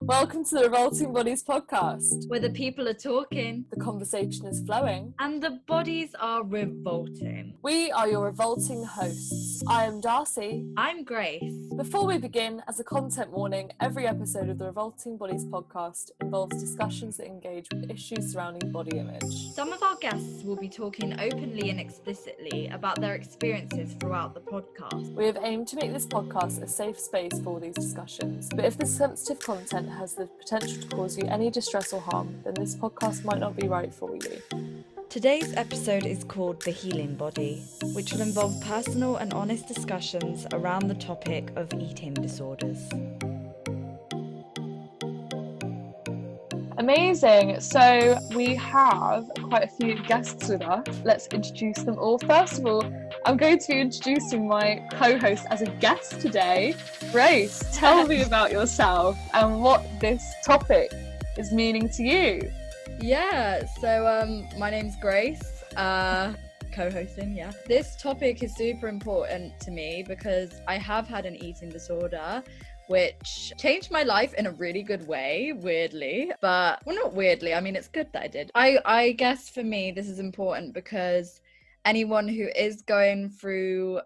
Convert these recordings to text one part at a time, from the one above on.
Welcome to the Revolting Bodies podcast, where the people are talking, the conversation is flowing, and the bodies are revolting. We are your revolting hosts. I am Darcy. I'm Grace. Before we begin, as a content warning, every episode of the Revolting Bodies podcast involves discussions that engage with issues surrounding body image. Some of our guests will be talking openly and explicitly about their experiences throughout the podcast. We have aimed to make this podcast a safe space for these discussions, but if the sensitive content has the potential to cause you any distress or harm, then this podcast might not be right for you. Today's episode is called The Healing Body, which will involve personal and honest discussions around the topic of eating disorders. Amazing. So we have quite a few guests with us. Let's introduce them all. First of all, I'm going to be introducing my co-host as a guest today. Grace, tell me about yourself and what this topic is meaning to you. Yeah, so my name's Grace, co-hosting, yeah. This topic is super important to me because I have had an eating disorder which changed my life in a really good way, weirdly. But, well, not weirdly, I mean, it's good that I did. I guess for me, this is important because anyone who is going through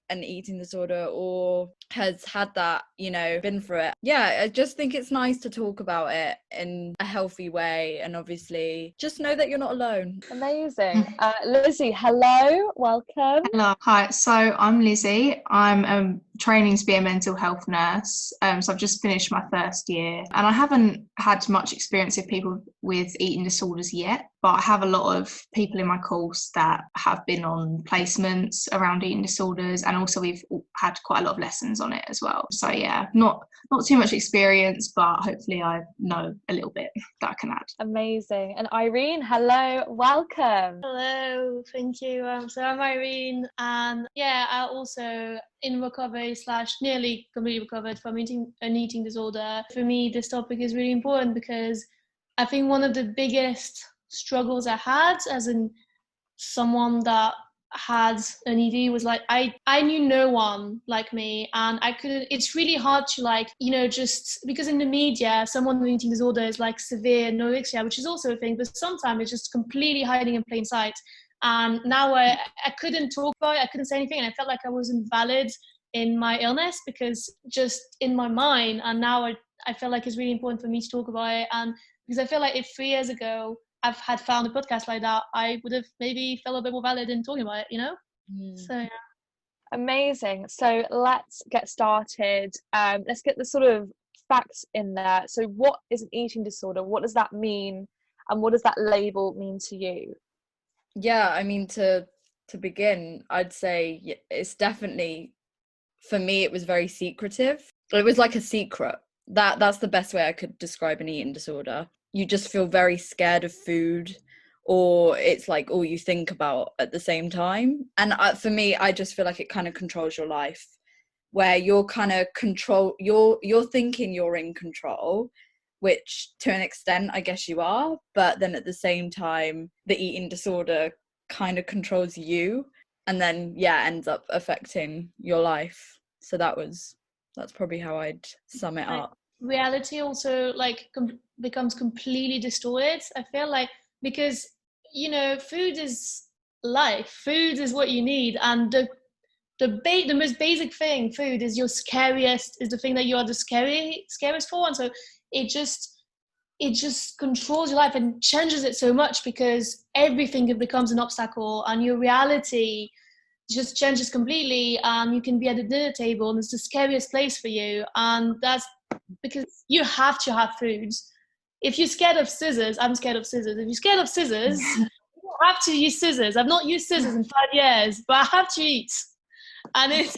an eating disorder or has had that, been through it. Yeah, I just think it's nice to talk about it in a healthy way, and obviously just know that you're not alone. Amazing. Lizzie, hello, welcome. Hello, hi. So I'm Lizzie. I'm training to be a mental health nurse. So I've just finished my first year, and I haven't had much experience with people with eating disorders yet, but I have a lot of people in my course that have been on placements around eating disorders, and also we've had quite a lot of lessons on it as well. So yeah, not too much experience, but hopefully I know a little bit that I can add. Amazing. And Irene, hello, welcome. Hello, thank you. So I'm Irene, and yeah, I also in recovery / nearly completely recovered from an eating disorder. For me, this topic is really important because I think one of the biggest struggles I had as someone that had an ED was like I knew no one like me, and I couldn't. It's really hard to just because in the media someone with an eating disorder is like severe anorexia, which is also a thing, but sometimes it's just completely hiding in plain sight. And now I couldn't talk about it, I couldn't say anything, and I felt like I wasn't valid in my illness because just in my mind. And now I feel like it's really important for me to talk about it, and because I feel like if 3 years ago I've had found a podcast like that, I would have maybe felt a bit more valid in talking about it, So yeah. Amazing. So let's get started. Let's get the sort of facts in there. So what is an eating disorder? What does that mean? And what does that label mean to you? Yeah, I mean, to begin, I'd say it's definitely, for me, it was very secretive. It was like a secret. That's the best way I could describe an eating disorder. You just feel very scared of food, or it's like all you think about at the same time. And for me, I just feel like it kind of controls your life, where you're kind of you're thinking you're in control, which to an extent I guess you are, but then at the same time the eating disorder kind of controls you, and then ends up affecting your life. So that's probably how I'd sum it up. Reality also becomes completely distorted, I feel like, because food is life, food is what you need, and the most basic thing, food is the thing that you are the scariest for. And so it just controls your life and changes it so much because everything becomes an obstacle, and your reality just changes completely. You can be at the dinner table and it's the scariest place for you, and that's because you have to have food. If you're scared of scissors, I'm scared of scissors. If you're scared of scissors, you have to use scissors. I've not used scissors in 5 years, but I have to eat. And it's,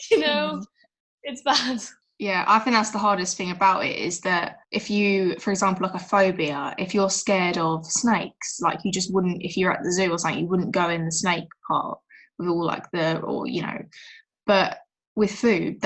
it's bad. Yeah, I think that's the hardest thing about it, is that if you, for example, like a phobia, if you're scared of snakes, like you just wouldn't, if you're at the zoo or something, you wouldn't go in the snake part with all but with food,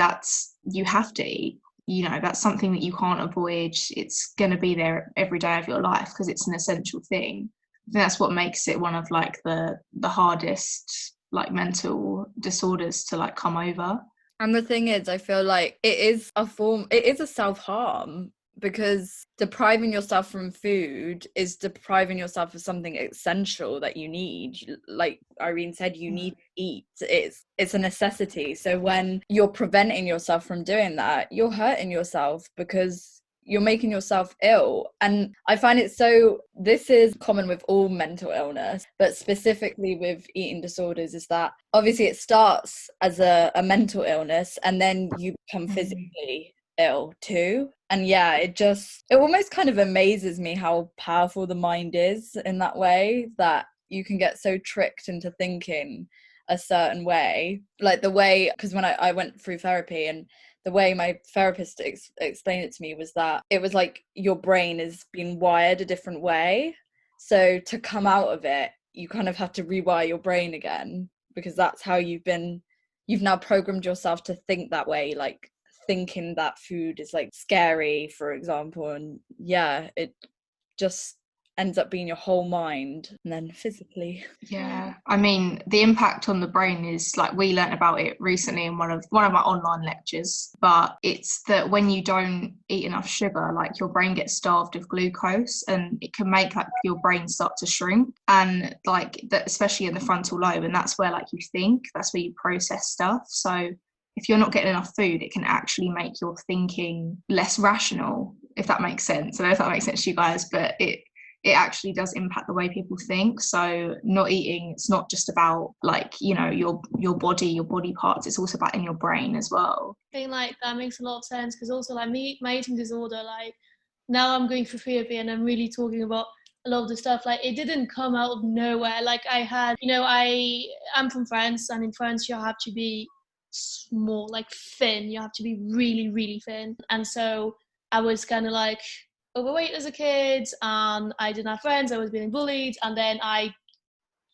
you have to eat. That's something that you can't avoid. It's going to be there every day of your life because it's an essential thing. I think that's what makes it one of the hardest mental disorders to come over. And the thing is, I feel like it is a self-harm because depriving yourself from food is depriving yourself of something essential that you need. Like Irene said, you need to eat. It's a necessity. So when you're preventing yourself from doing that, you're hurting yourself because you're making yourself ill. And I find this is common with all mental illness, but specifically with eating disorders, is that obviously it starts as a mental illness and then you become physically ill too. And yeah, it almost kind of amazes me how powerful the mind is in that way, that you can get so tricked into thinking a certain way. Like the way, because when I went through therapy, and the way my therapist explained it to me was that it was like your brain is being wired a different way. So to come out of it, you kind of have to rewire your brain again, because that's how you've now programmed yourself to think that way, like thinking that food is like scary, for example. And yeah, it just ends up being your whole mind and then physically. Yeah, I mean, the impact on the brain is, like, we learnt about it recently in one of my online lectures, but it's that when you don't eat enough sugar, like, your brain gets starved of glucose, and it can make like your brain start to shrink, and like that, especially in the frontal lobe, and that's where like you think, that's where you process stuff. So if you're not getting enough food, it can actually make your thinking less rational, if that makes sense. I don't know if that makes sense to you guys, but it actually does impact the way people think. So not eating, it's not just about like, you know, your body parts, it's also about in your brain as well. I think like that makes a lot of sense, because also like my eating disorder, like now I'm going through therapy and I'm really talking about a lot of the stuff, like it didn't come out of nowhere. Like I had, you know, I'm from France, and in France you have to be small, like thin, you have to be really, really thin. And so I was kind of like overweight as a kid, and I didn't have friends, I was being bullied, and then I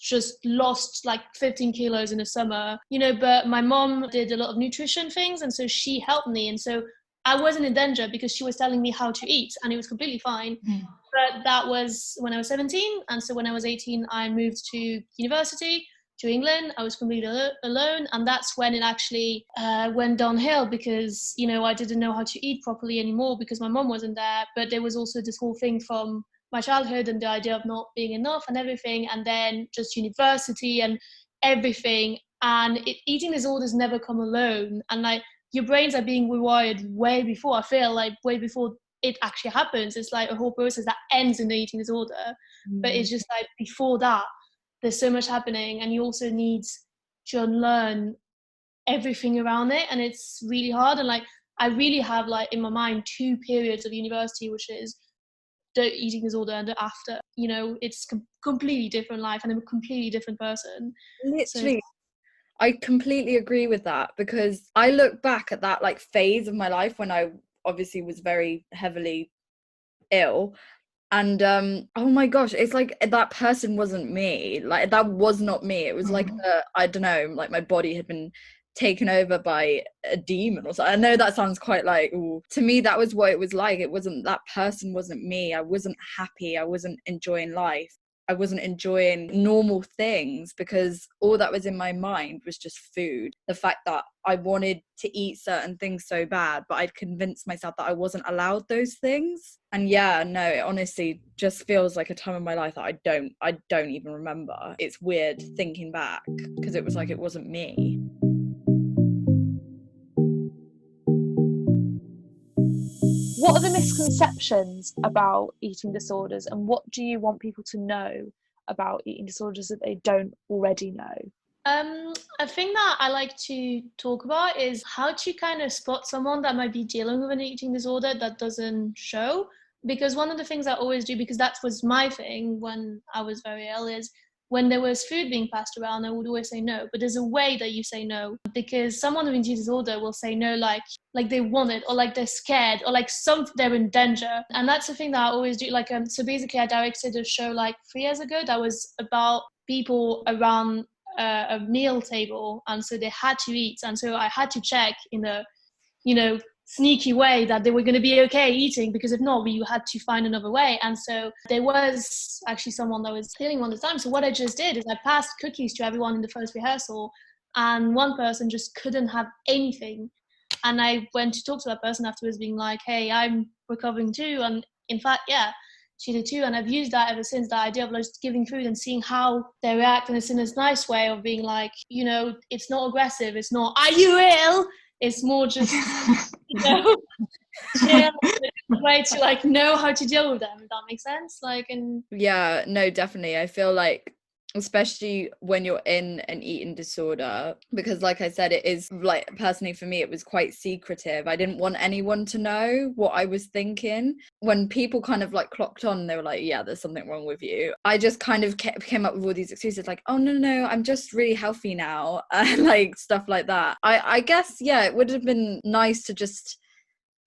just lost like 15 kilos in the summer, you know, but my mom did a lot of nutrition things, and so she helped me, and so I wasn't in danger because she was telling me how to eat, and it was completely fine. But that was when I was 17, and so when I was 18 I moved to university, to England. I was completely alone, and that's when it actually went downhill, because, you know, I didn't know how to eat properly anymore because my mom wasn't there. But there was also this whole thing from my childhood and the idea of not being enough and everything, and then just university and everything. And eating disorders never come alone, and like your brains are being rewired way before, I feel like way before it actually happens. It's like a whole process that ends in the eating disorder, but it's just like before that there's so much happening, and you also need to unlearn everything around it, and it's really hard. And like I really have like in my mind 2 periods of university, which is the eating disorder and the after. You know, it's completely different life, and I'm a completely different person. Literally, I completely agree with that, because I look back at that like phase of my life when I obviously was very heavily ill, and oh my gosh, it's like that person wasn't me. Like that was not me. It was like I don't know, like my body had been taken over by a demon or something. I know that sounds quite like, ooh. To me that was what it was like. It wasn't, that person wasn't me. I wasn't happy, I wasn't enjoying life, I wasn't enjoying normal things, because all that was in my mind was just food. The fact that I wanted to eat certain things so bad, but I'd convinced myself that I wasn't allowed those things. And yeah, no, it honestly just feels like a time in my life that I don't even remember. It's weird thinking back, because it was like it wasn't me. What are the misconceptions about eating disorders, and what do you want people to know about eating disorders that they don't already know? A thing that I like to talk about is how to kind of spot someone that might be dealing with an eating disorder that doesn't show. Because one of the things I always do, because that was my thing when I was very ill, is when there was food being passed around, I would always say no. But there's a way that you say no, because someone with eating disorder will say no like they want it, or like they're scared, or like they're in danger. And that's the thing that I always do. Like so basically I directed a show like 3 years ago that was about people around a meal table, and so they had to eat, and so I had to check in a, you know, sneaky way that they were going to be okay eating, because if not, we had to find another way. And so there was actually someone that was feeling one at the time. So what I just did is I passed cookies to everyone in the first rehearsal, and one person just couldn't have anything. And I went to talk to that person afterwards, being like, hey, I'm recovering too. And in fact, yeah, she did too. And I've used that ever since, the idea of just giving food and seeing how they react. And it's in this nice way of being like, you know, it's not aggressive. It's not, are you ill? It's more just, you know, chill, way to like know how to deal with them, if that makes sense. Like, and yeah, no, definitely. I feel like, especially when you're in an eating disorder, because like I said, it is like, personally for me, it was quite secretive. I didn't want anyone to know what I was thinking. When people kind of like clocked on, they were like, yeah, there's something wrong with you, I just kind of came up with all these excuses like, oh no, I'm just really healthy now, like stuff like that. I guess, yeah, it would have been nice to just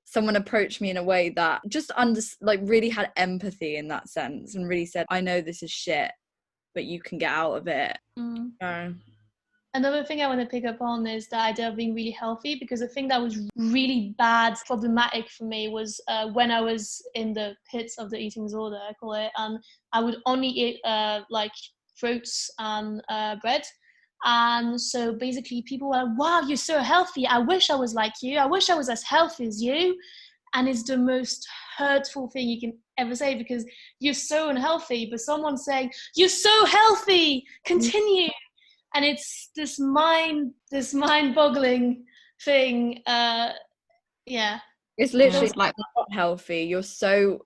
someone approached me in a way that just like really had empathy in that sense, and really said, I know this is shit, but you can get out of it. Another thing I want to pick up on is the idea of being really healthy, because the thing that was really bad, problematic for me was when I was in the pits of the eating disorder, I call it, and I would only eat like fruits and bread. And so basically people were like, wow, you're so healthy. I wish I was like you. I wish I was as healthy as you. And it's the most hurtful thing you can ever say, because you're so unhealthy, but someone's saying, you're so healthy, continue. And it's this mind-boggling thing. Yeah. It's literally like not healthy. You're so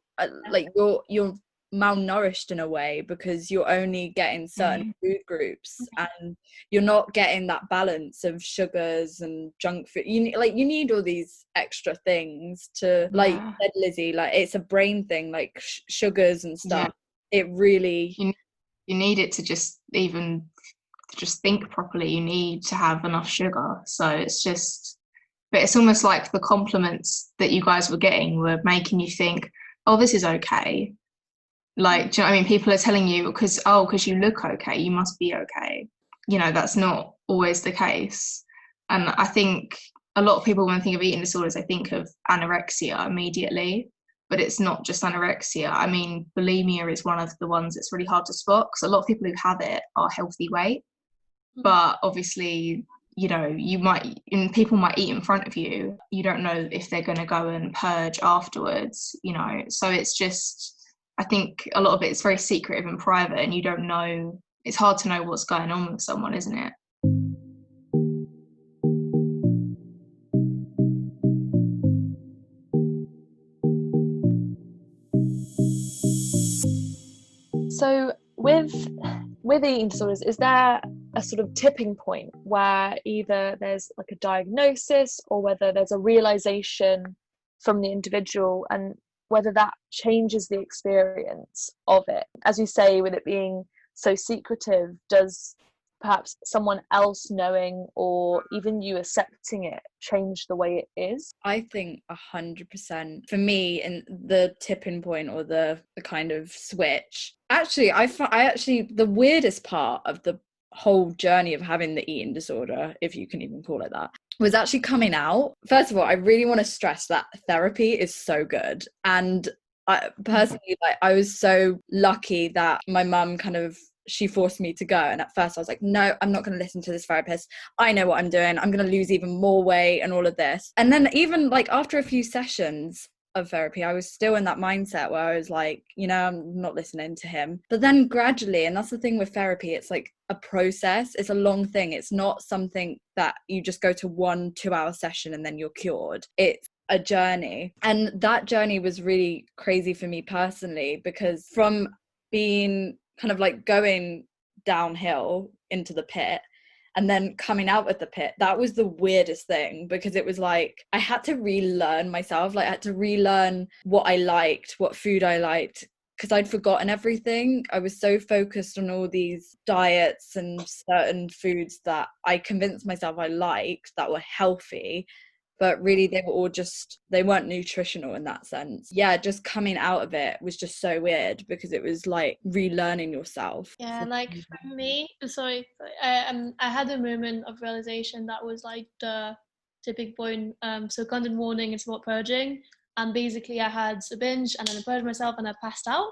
like you're malnourished in a way, because you're only getting certain food groups, and you're not getting that balance of sugars and junk food. You need all these extra things to, like you said, Lizzie, like it's a brain thing, like sugars and stuff. It really, you need it to just think properly. You need to have enough sugar. So it's just, but it's almost like the compliments that you guys were getting were making you think, oh, this is okay. Like, do you know what I mean? People are telling you because you look okay, you must be okay. You know, that's not always the case. And I think a lot of people, when they think of eating disorders, they think of anorexia immediately, but it's not just anorexia. I mean, bulimia is one of the ones that's really hard to spot, because a lot of people who have it are healthy weight. But obviously, you know, people might eat in front of you. You don't know if they're going to go and purge afterwards, you know. So it's just, I think a lot of it is very secretive and private, and you don't know, it's hard to know what's going on with someone, isn't it? So with eating disorders, is there a sort of tipping point where either there's like a diagnosis, or whether there's a realization from the individual, and whether that changes the experience of it? As you say, with it being so secretive, does perhaps someone else knowing, or even you accepting it, change the way it is? I think 100%. For me, in the tipping point, or the kind of switch, actually, I the weirdest part of the whole journey of having the eating disorder, if you can even call it that, was actually coming out. First of all, I really want to stress that therapy is so good. And I personally, like, I was so lucky that my mum she forced me to go. And at first I was like, no, I'm not going to listen to this therapist. I know what I'm doing. I'm going to lose even more weight and all of this. And then even like after a few sessions of therapy, I was still in that mindset where I was like, you know, I'm not listening to him. But then gradually, and that's the thing with therapy, it's like a process. It's a long thing. It's not something that you just go to 1-2 hour session and then you're cured. It's a journey. And that journey was really crazy for me personally, because from being kind of like going downhill into the pit and then coming out of the pit, that was the weirdest thing, because it was like I had to relearn myself. Like I had to relearn what I liked, what food I liked, because I'd forgotten everything. I was so focused on all these diets and certain foods that I convinced myself I liked, that were healthy, but really they weren't nutritional in that sense. Yeah, just coming out of it was just so weird, because it was like relearning yourself. Yeah, like for me, I had a moment of realization that was like the tipping point. So content warning, it's about purging. And basically I had a binge and then I purged myself and I passed out.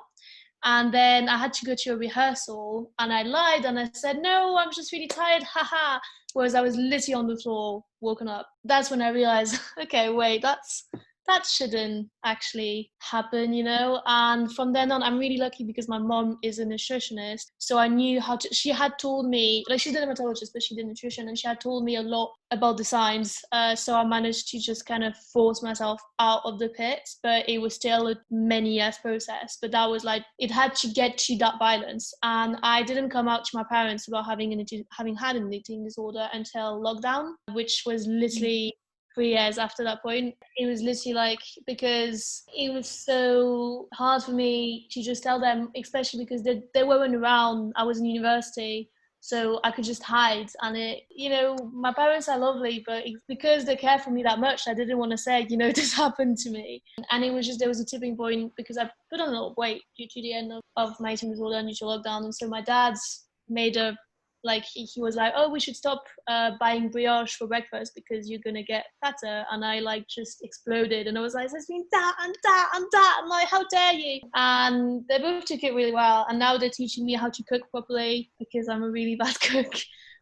And then I had to go to a rehearsal and I lied and I said, no, I'm just really tired, haha. Whereas I was literally on the floor, woken up. That's when I realized, okay, wait, that's that shouldn't actually happen, you know. And from then on, I'm really lucky because my mom is a nutritionist, so I knew how to. She had told me, like, she's a dermatologist, but she did nutrition, and she had told me a lot about the science. So I managed to just kind of force myself out of the pit, but it was still a many years process. But that was like, it had to get to that balance, and I didn't come out to my parents about having had an eating disorder until lockdown, which was literally 3 years after that point. It was literally like, because it was so hard for me to just tell them, especially because they weren't around. I was in university, so I could just hide. And it, you know, my parents are lovely, but because they care for me that much, I didn't want to say, you know, this happened to me. And it was just, there was a tipping point because I put on a lot of weight due to the end of my eating disorder and due to lockdown. And so my dad's made a, like, he was like, oh, we should stop buying brioche for breakfast because you're gonna get fatter. And I like just exploded, and I was like, there's been that and that and that, and like, how dare you. And they both took it really well, and now they're teaching me how to cook properly because I'm a really bad cook.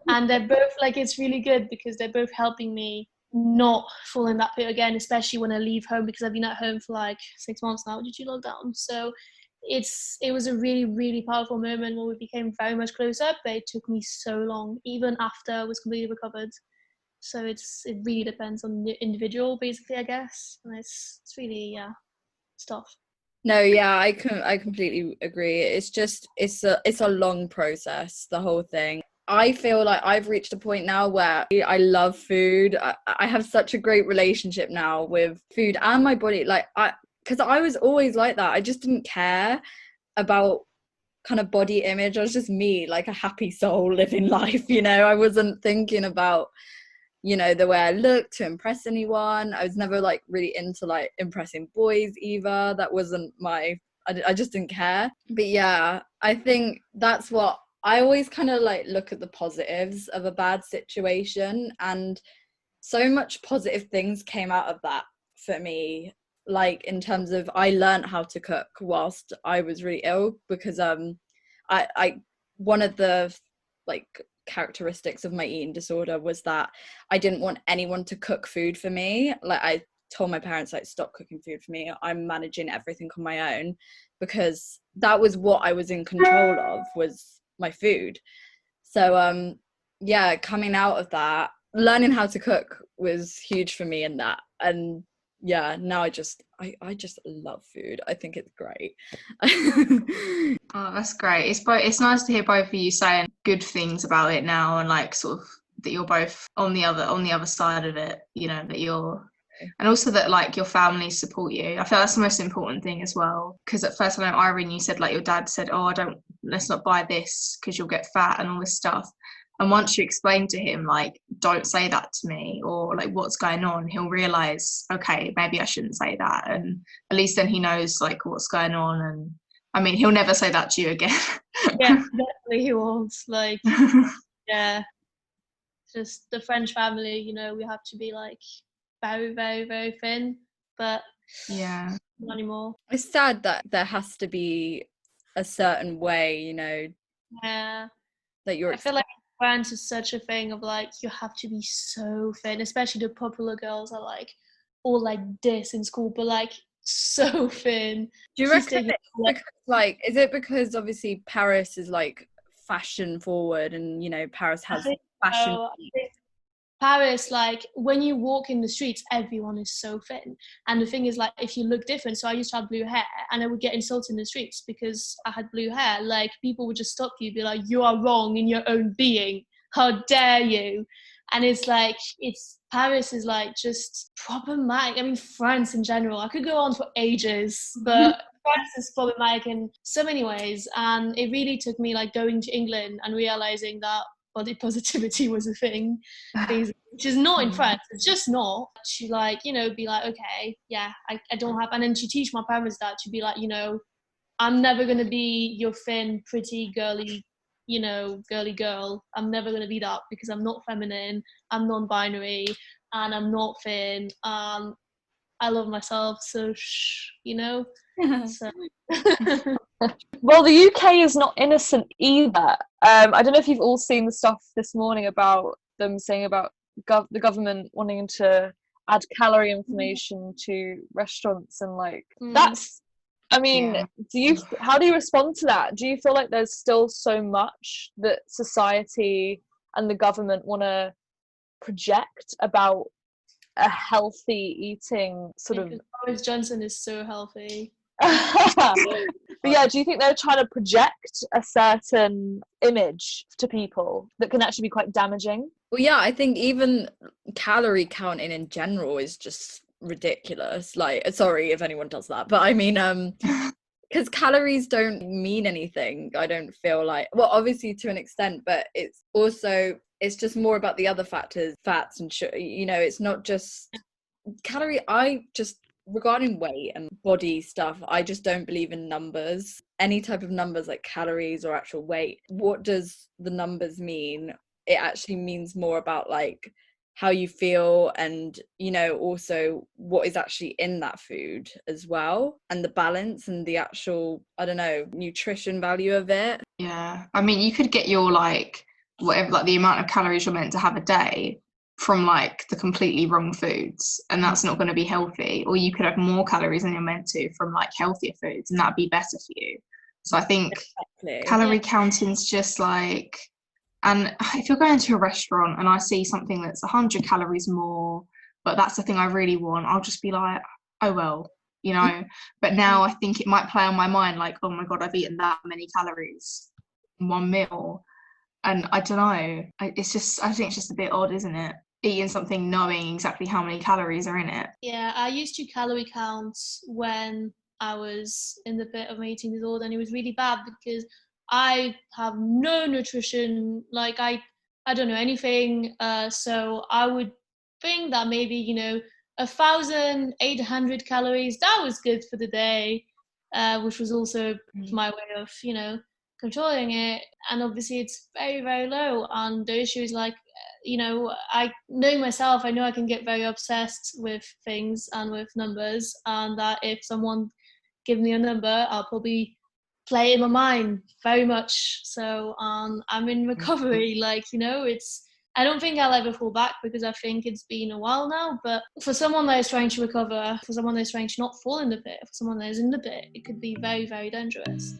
And they're both like, it's really good because they're both helping me not fall in that pit again, especially when I leave home, because I've been at home for like 6 months now due to lockdown. So it was a really, really powerful moment where we became very much closer, but it took me so long, even after I was completely recovered. So it really depends on the individual, basically, I guess. And it's really, yeah, it's tough. No, yeah, I completely agree. It's just, it's a long process, the whole thing. I feel like I've reached a point now where I love food. I have such a great relationship now with food and my body. Like, because I was always like that. I just didn't care about kind of body image. I was just me, like a happy soul living life, you know. I wasn't thinking about, you know, the way I looked to impress anyone. I was never like really into like impressing boys either. That wasn't I just didn't care. But yeah, I think that's what I always kind of like look at the positives of a bad situation, and so much positive things came out of that for me. Like, in terms of, I learned how to cook whilst I was really ill, because I one of the like characteristics of my eating disorder was that I didn't want anyone to cook food for me. Like, I told my parents, like, stop cooking food for me, I'm managing everything on my own, because that was what I was in control of, was my food. So yeah, coming out of that, learning how to cook was huge for me in that. And yeah, now I just love food. I think it's great. Oh, that's great. It's nice to hear both of you saying good things about it now, and like sort of that you're both on the other side of it, you know, that you're, and also that like your family support you. I feel that's the most important thing as well, because at first, I know, Irene, you said like your dad said, oh, let's not buy this because you'll get fat and all this stuff. And once you explain to him, like, don't say that to me, or like, what's going on, he'll realize, okay, maybe I shouldn't say that. And at least then he knows like what's going on. And I mean, he'll never say that to you again. Yeah, definitely he won't. Like, yeah, just the French family, you know, we have to be like very, very, very thin, but yeah, not anymore. It's sad that there has to be a certain way, you know, Yeah, that you're I feel like France is such a thing of like, you have to be so thin, especially the popular girls are like all like this in school, but like so thin. Do you She's reckon taking, it's because, like, is it because obviously Paris is like fashion forward, and you know, Paris has fashion? I think Paris, like when you walk in the streets, everyone is so thin. And the thing is, like, if you look different, so I used to have blue hair and I would get insulted in the streets because I had blue hair. Like, people would just stop you, be like, you are wrong in your own being. How dare you? And it's like, Paris is like just problematic. I mean, France in general, I could go on for ages, but France is problematic in so many ways. And it really took me like going to England and realizing that body positivity was a thing, which is not in France. It's just not. To like, you know, be like, okay, yeah, I don't have, and then to teach my parents that, to be like, you know, I'm never going to be your thin, pretty, girly, you know, girly girl. I'm never going to be that because I'm not feminine, I'm non-binary, and I'm not thin. I love myself, so you know. So. Well, the UK is not innocent either. I don't know if you've all seen the stuff this morning about them saying about the government wanting to add calorie information to restaurants and like Mm. that's, I mean, Yeah. how do you respond to that? Do you feel like there's still so much that society and the government want to project about a healthy eating sort of Because Boris Johnson is so healthy. but yeah, do you think they're trying to project a certain image to people that can actually be quite damaging? Well, yeah, I think even calorie counting in general is just ridiculous. Like, sorry if anyone does that, but I mean, because calories don't mean anything. I don't feel like, well, obviously to an extent, but it's just more about the other factors, fats and sugar. It's not just calorie. Regarding weight and body stuff, I just don't believe in numbers. Any type of numbers like calories or actual weight. What does the numbers mean? It actually means more about like how you feel and, also what is actually in that food as well, and the balance and the actual, I don't know, nutrition value of it. Yeah. I mean, you could get your like whatever, like the amount of calories you're meant to have a day from like the completely wrong foods, and that's not going to be healthy. Or you could have more calories than you're meant to from like healthier foods, and that'd be better for you. So I think Exactly. calorie counting's just like, and if you're going to a restaurant and I see something that's 100 calories more, but that's the thing I really want, I'll just be like, oh well, But now I think it might play on my mind like, oh my God, I've eaten that many calories in one meal. And I don't know, I think it's just a bit odd, isn't it? Eating something knowing exactly how many calories are in it. Yeah, I used to calorie count when I was in the bit of my eating disorder, and it was really bad because I have no nutrition, like I don't know anything. So I would think that maybe 1,800 calories, that was good for the day, which was also my way of controlling it. And obviously it's very, very low. And the issue is like, I knowing myself, I know I can get very obsessed with things and with numbers, and that if someone give me a number, I'll probably play it in my mind very much. So I'm in recovery, like it's, I don't think I'll ever fall back because I think it's been a while now. But for someone that is trying to recover, for someone that is trying to not fall in the pit, for someone that is in the pit, it could be very, very dangerous.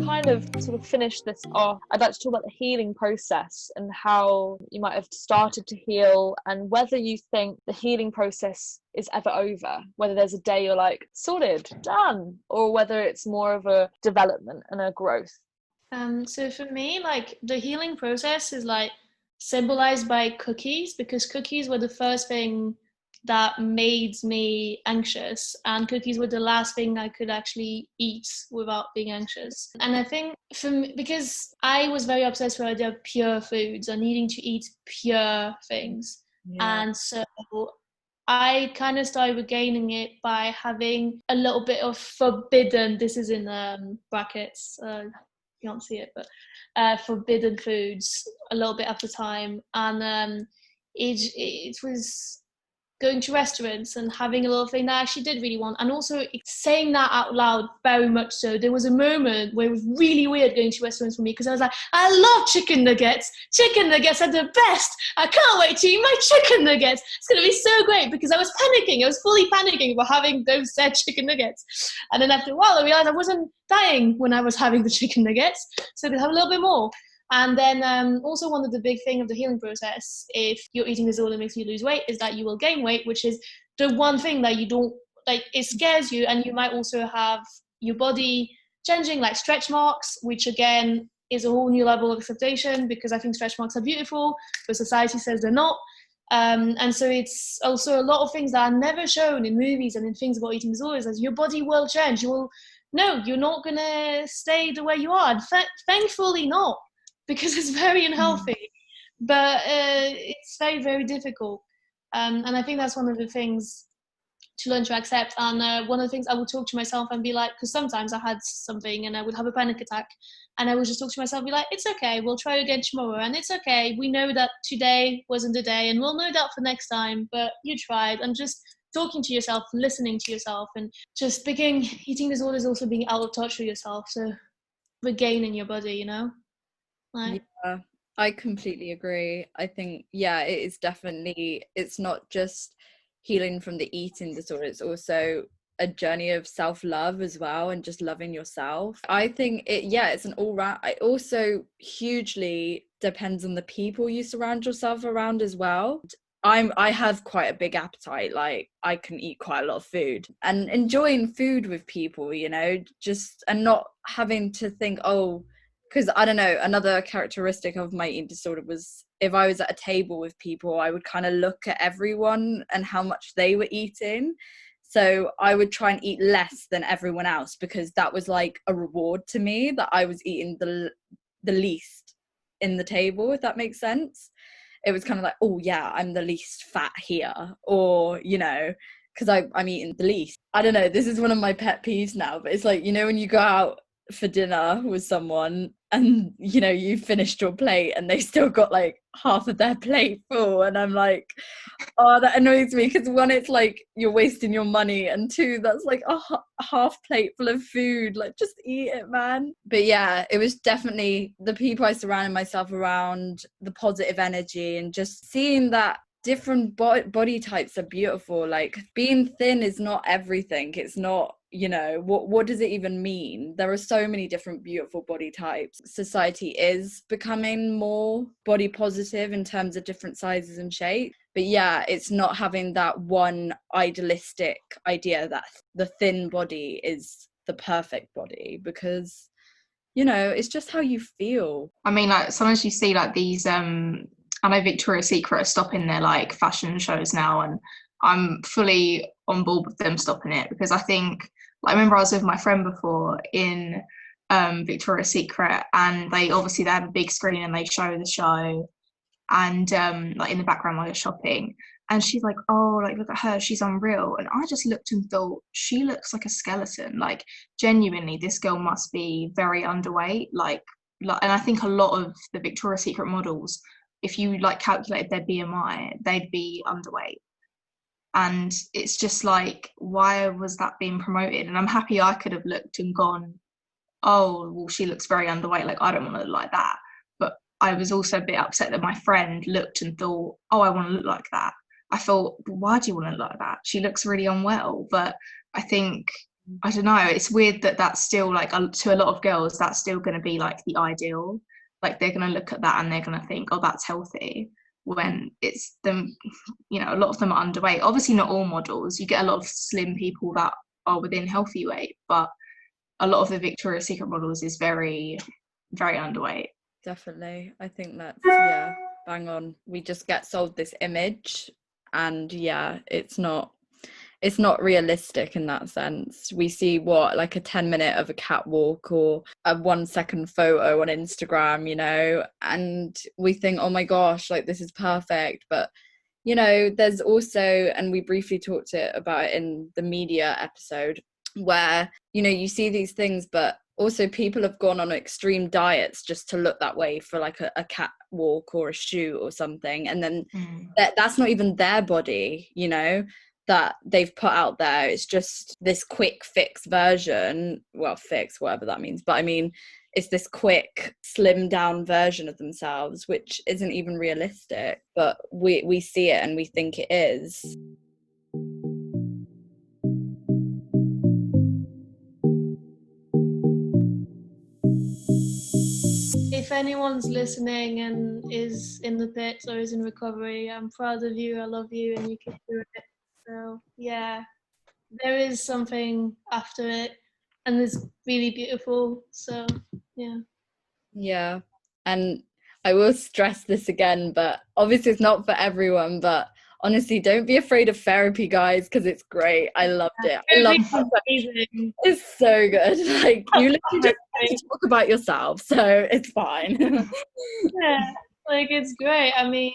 Kind of sort of finish this off, I'd like to talk about the healing process and how you might have started to heal, and whether you think the healing process is ever over, whether there's a day you're like sorted, done, or whether it's more of a development and a growth. So for me, like the healing process is like symbolized by cookies, because cookies were the first thing that made me anxious, and cookies were the last thing I could actually eat without being anxious. And I think for me, because I was very obsessed with the idea of pure foods and needing to eat pure things, and so I kind of started regaining it by having a little bit of forbidden, this is in brackets, you can't see it, but forbidden foods a little bit at the time. And it was going to restaurants and having a little thing that I actually did really want, and also saying that out loud very much so. There was a moment where it was really weird going to restaurants for me, because I was like, I love chicken nuggets. Chicken nuggets are the best. I can't wait to eat my chicken nuggets. It's going to be so great, because I was panicking. I was fully panicking about having those said chicken nuggets. And then after a while, I realized I wasn't dying when I was having the chicken nuggets, so I could have a little bit more. And then also one of the big thing of the healing process, if your eating disorder makes you lose weight, is that you will gain weight, which is the one thing that you don't, like, it scares you. And you might also have your body changing, like stretch marks, which again is a whole new level of acceptation, because I think stretch marks are beautiful, but society says they're not. And so it's also a lot of things that are never shown in movies and in things about eating disorders, as your body will change. You're not going to stay the way you are. And thankfully not, because it's very unhealthy, but it's very, very difficult. And I think that's one of the things to learn to accept. And one of the things I would talk to myself and be like, because sometimes I had something and I would have a panic attack, and I would just talk to myself and be like, it's okay, we'll try again tomorrow. And it's okay, we know that today wasn't the day, and we'll know that for next time, but you tried. And just talking to yourself, listening to yourself, and just eating disorders also being out of touch with yourself. So regaining your body, Yeah, I completely agree. I think, yeah, it is definitely, it's not just healing from the eating disorder, it's also a journey of self-love as well, and just loving yourself. I think it's an all-round. It also hugely depends on the people you surround yourself around as well. I have quite a big appetite. Like, I can eat quite a lot of food, and enjoying food with people, just, and not having to think, oh, because I don't know, another characteristic of my eating disorder was, if I was at a table with people, I would kind of look at everyone and how much they were eating. So I would try and eat less than everyone else, because that was like a reward to me, that I was eating the least in the table, if that makes sense. It was kind of like, oh yeah, I'm the least fat here, or because I'm eating the least. I don't know, this is one of my pet peeves now, but it's like, when you go out for dinner with someone and you finished your plate and they still got like half of their plate full, and I'm like, oh, that annoys me, because one, it's like you're wasting your money, and two, that's like a half plate full of food. Like, just eat it, man. But yeah, it was definitely the people I surrounded myself around, the positive energy, and just seeing that different body types are beautiful. Like, being thin is not everything. It's not, what does it even mean? There are so many different beautiful body types. Society is becoming more body positive in terms of different sizes and shapes. But yeah, it's not having that one idealistic idea that the thin body is the perfect body, because it's just how you feel. I mean, like, sometimes you see like these I know Victoria's Secret are stopping their like fashion shows now, and I'm fully on board with them stopping it, because I think, like, I remember I was with my friend before in Victoria's Secret, and they have a big screen and they show the show, and like in the background while you're shopping, and she's like, oh, like, look at her, she's unreal. And I just looked and thought, she looks like a skeleton. Like, genuinely, this girl must be very underweight. Like, and I think a lot of the Victoria's Secret models, if you like calculated their BMI, they'd be underweight. And it's just like, why was that being promoted? And I'm happy I could have looked and gone, oh, well, she looks very underweight, like, I don't want to look like that. But I was also a bit upset that my friend looked and thought, oh, I want to look like that. I thought, why do you want to look like that? She looks really unwell. But I think, I don't know, it's weird that that's still like, to a lot of girls, that's still going to be like the ideal. Like, they're going to look at that and they're going to think, oh, that's healthy, when it's them, a lot of them are underweight. Obviously not all models, you get a lot of slim people that are within healthy weight, but a lot of the Victoria's Secret models is very, very underweight. Definitely. I think that's, yeah, bang on. We just get sold this image, and yeah, it's not realistic in that sense. We see like a 10-minute of a catwalk or a 1-second photo on Instagram, and we think, oh my gosh, like, this is perfect. But there's also, and we briefly talked about it in the media episode, where you see these things, but also people have gone on extreme diets just to look that way for like a catwalk or a shoot or something, and then that's not even their body, that they've put out there. It's just this quick fix version, whatever that means, but I mean, it's this quick slim down version of themselves, which isn't even realistic, but we see it and we think it is. If anyone's listening and is in the pits or is in recovery, I'm proud of you, I love you, and you can do it. So yeah, there is something after it, and it's really beautiful. So yeah, and I will stress this again, but obviously it's not for everyone, but honestly, don't be afraid of therapy, guys, because it's great. I loved it. It's so good. Like, you literally just have to talk about yourself, so it's fine. Yeah, like, it's great. I mean,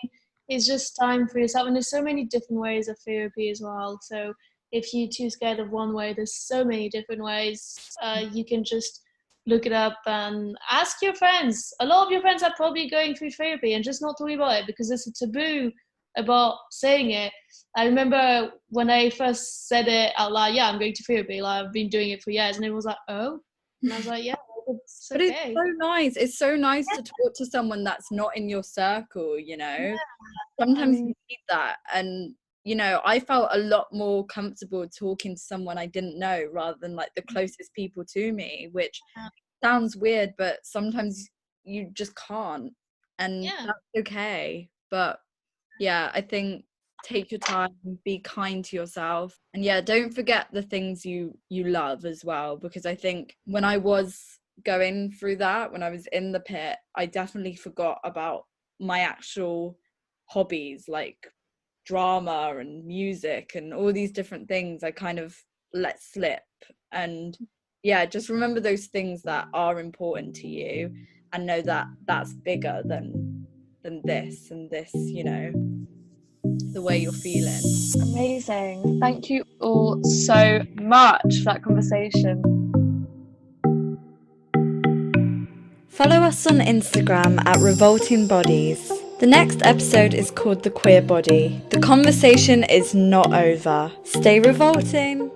it's just time for yourself, and there's so many different ways of therapy as well. So if you're too scared of one way, there's so many different ways. You can just look it up and ask your friends. A lot of your friends are probably going through therapy and just not talking about it because there's a taboo about saying it. I remember when I first said it out loud, yeah, I'm going to therapy, like, I've been doing it for years, and it was like, oh, and I was like, yeah, it's But okay. it's so nice. It's so nice to talk to someone that's not in your circle, you know. Sometimes you need that. And, you know, I felt a lot more comfortable talking to someone I didn't know rather than like the closest people to me, which sounds weird, but sometimes you just can't. And that's okay. But yeah, I think take your time, be kind to yourself, and yeah, don't forget the things you love as well, because I think when I was going through that, when I was in the pit, I definitely forgot about my actual hobbies like drama and music and all these different things. I kind of let slip. And yeah, just remember those things that are important to you and know that that's bigger than this and this, you know, the way you're feeling. Amazing. Thank you all so much for that conversation. Follow us on Instagram at Revolting Bodies. The next episode is called The Queer Body. The conversation is not over. Stay revolting.